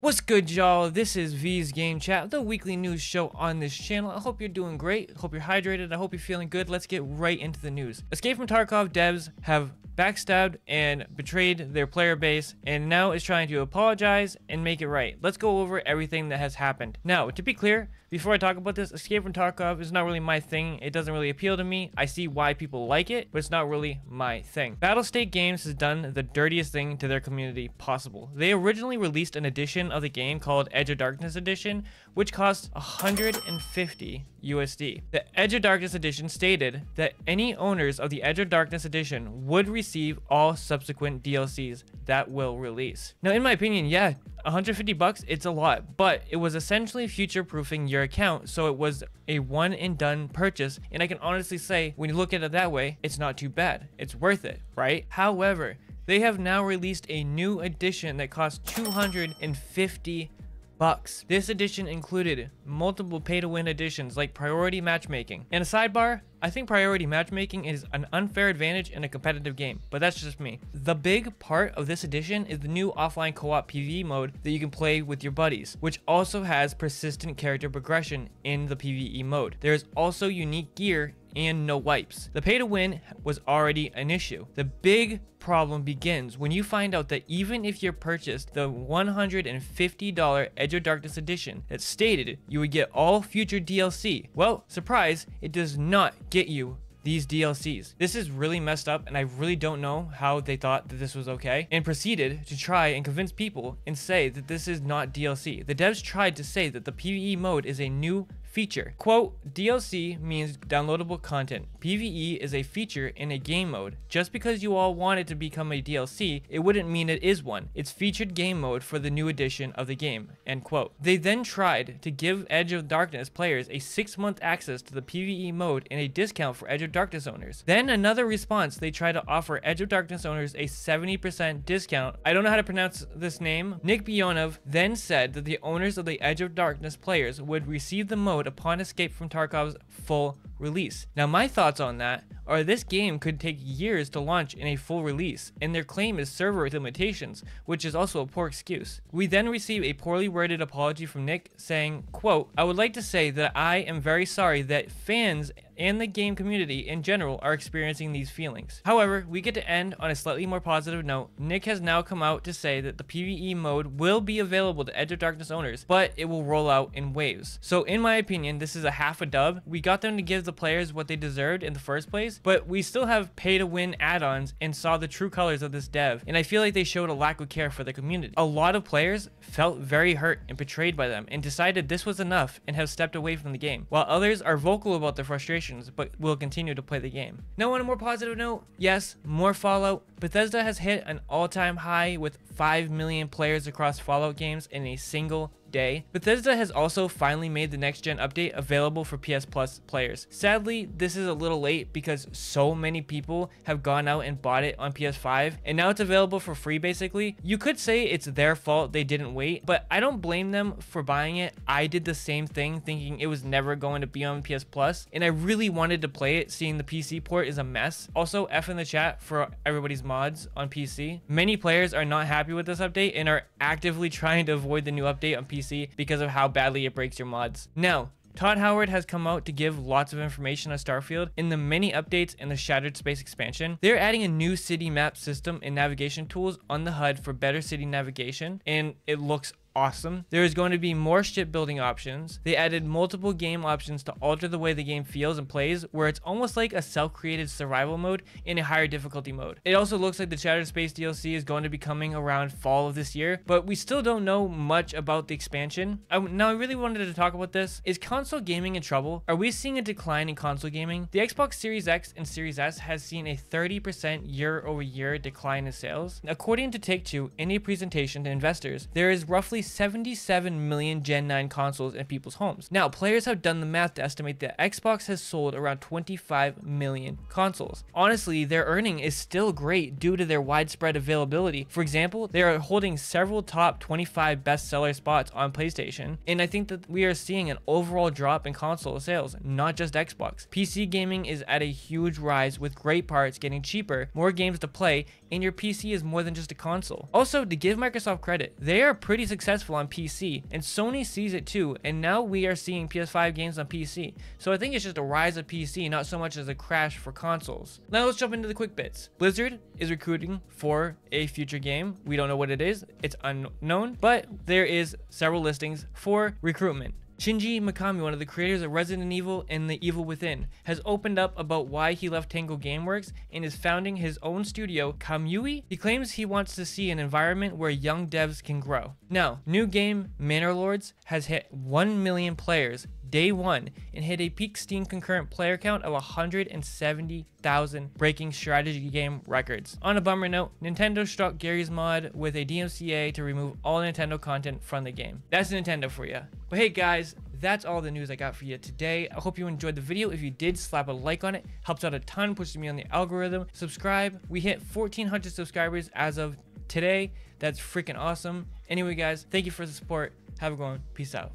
What's good, y'all? This is V's Game Chat, the weekly news show on this channel. I hope you're doing great. I hope you're hydrated. I hope you're feeling good. Let's get right into the news. Escape from Tarkov devs have backstabbed and betrayed their player base, and now is trying to apologize and make it right. Let's go over everything that has happened. Now, to be clear, before I talk about this, Escape from Tarkov is not really my thing. It doesn't really appeal to me. I see why people like it, but it's not really my thing. Battlestate Games has done the dirtiest thing to their community possible. They originally released an edition of the game called Edge of Darkness Edition, which cost 150 USD. The Edge of Darkness Edition stated that any owners of the Edge of Darkness Edition would receive all subsequent DLCs that will release. Now, in my opinion, yeah, 150 bucks, it's a lot, but it was essentially future-proofing your account, so it was a one-and-done purchase, and I can honestly say, when you look at it that way, it's not too bad. It's worth it, right? However, they have now released a new edition that costs 250 bucks. This edition included multiple pay-to-win additions like priority matchmaking. And a sidebar, I think priority matchmaking is an unfair advantage in a competitive game, but that's just me. The big part of this edition is the new offline co-op PVE mode that you can play with your buddies, which also has persistent character progression in the PVE mode. There is also unique gear and no wipes. The pay to win was already an issue. The big problem begins when you find out that even if you purchased the $150 Edge of Darkness edition that stated you would get all future DLC, well, surprise, it does not get you these DLCs. This is really messed up, and I really don't know how they thought that this was okay, and proceeded to try and convince people and say that this is not DLC. The devs tried to say that the PvE mode is a new feature. Quote, DLC means downloadable content. PvE is a feature in a game mode. Just because you all want it to become a DLC, it wouldn't mean it is one. It's featured game mode for the new edition of the game, end quote. They then tried to give Edge of Darkness players a 6-month access to the PvE mode and a discount for Edge of Darkness owners. Then another response, they tried to offer Edge of Darkness owners a 70% discount. I don't know how to pronounce this name. Nick Bionov then said that the owners of the Edge of Darkness players would receive the mode upon Escape from Tarkov's full release. Now, my thoughts on that are this game could take years to launch in a full release, and their claim is server limitations, which is also a poor excuse. We then receive a poorly worded apology from Nick saying, quote, I would like to say that I am very sorry that fans and the game community in general are experiencing these feelings. However, we get to end on a slightly more positive note. Nick has now come out to say that the PvE mode will be available to Edge of Darkness owners, but it will roll out in waves. So in my opinion, this is a half a dub. We got them to give the players what they deserved in the first place, but we still have pay to win add-ons and saw the true colors of this dev, and I feel like they showed a lack of care for the community. A lot of players felt very hurt and betrayed by them and decided this was enough and have stepped away from the game, while others are vocal about their frustrations but will continue to play the game. Now, on a more positive note, yes, more Fallout. Bethesda has hit an all-time high with 5 million players across Fallout games in a single day. Bethesda has also finally made the next gen update available for PS Plus players. Sadly, this is a little late because so many people have gone out and bought it on PS5, and now it's available for free basically. You could say it's their fault they didn't wait, but I don't blame them for buying it. I did the same thing, thinking it was never going to be on PS Plus, and I really wanted to play it, seeing the PC port is a mess. Also, F in the chat for everybody's mods on PC. Many players are not happy with this update and are actively trying to avoid the new update on PC because of how badly it breaks your mods. Now, Todd Howard has come out to give lots of information on Starfield. In the many updates and the Shattered Space expansion, they're adding a new city map system and navigation tools on the HUD for better city navigation, and it looks awesome. There is going to be more shipbuilding options. They added multiple game options to alter the way the game feels and plays, where it's almost like a self-created survival mode in a higher difficulty mode. It also looks like the Shattered Space DLC is going to be coming around fall of this year, but we still don't know much about the expansion. Now, I really wanted to talk about this. Is console gaming in trouble? Are we seeing a decline in console gaming? The Xbox Series X and Series S has seen a 30% year-over-year decline in sales. According to Take-Two, in a presentation to investors, there is roughly 77 million Gen 9 consoles in people's homes. Now, players have done the math to estimate that Xbox has sold around 25 million consoles. Honestly, their earning is still great due to their widespread availability. For example, they are holding several top 25 bestseller spots on PlayStation, and I think that we are seeing an overall drop in console sales, not just Xbox. PC gaming is at a huge rise with great parts getting cheaper, more games to play, and your PC is more than just a console. Also, to give Microsoft credit, they are pretty successful successful on PC, and Sony sees it too, and now we are seeing PS5 games on PC. So I think it's just a rise of PC, not so much as a crash for consoles. Now let's jump into the quick bits. Blizzard is recruiting for a future game. We don't know what it is, it's unknown, but there is several listings for recruitment. Shinji Mikami, one of the creators of Resident Evil and The Evil Within, has opened up about why he left Tango Gameworks and is founding his own studio, Kamui. He claims he wants to see an environment where young devs can grow. Now, new game Manor Lords has hit 1 million players day one and hit a peak Steam concurrent player count of 170,000, breaking strategy game records. On a bummer note, Nintendo struck Gary's Mod with a DMCA to remove all Nintendo content from the game. That's Nintendo for you. But hey guys, that's all the news I got for you today. I hope you enjoyed the video. If you did, slap a like on it. Helps out a ton, pushes me on the algorithm. Subscribe. We hit 1,400 subscribers as of today. That's freaking awesome. Anyway guys, thank you for the support. Have a good one. Peace out.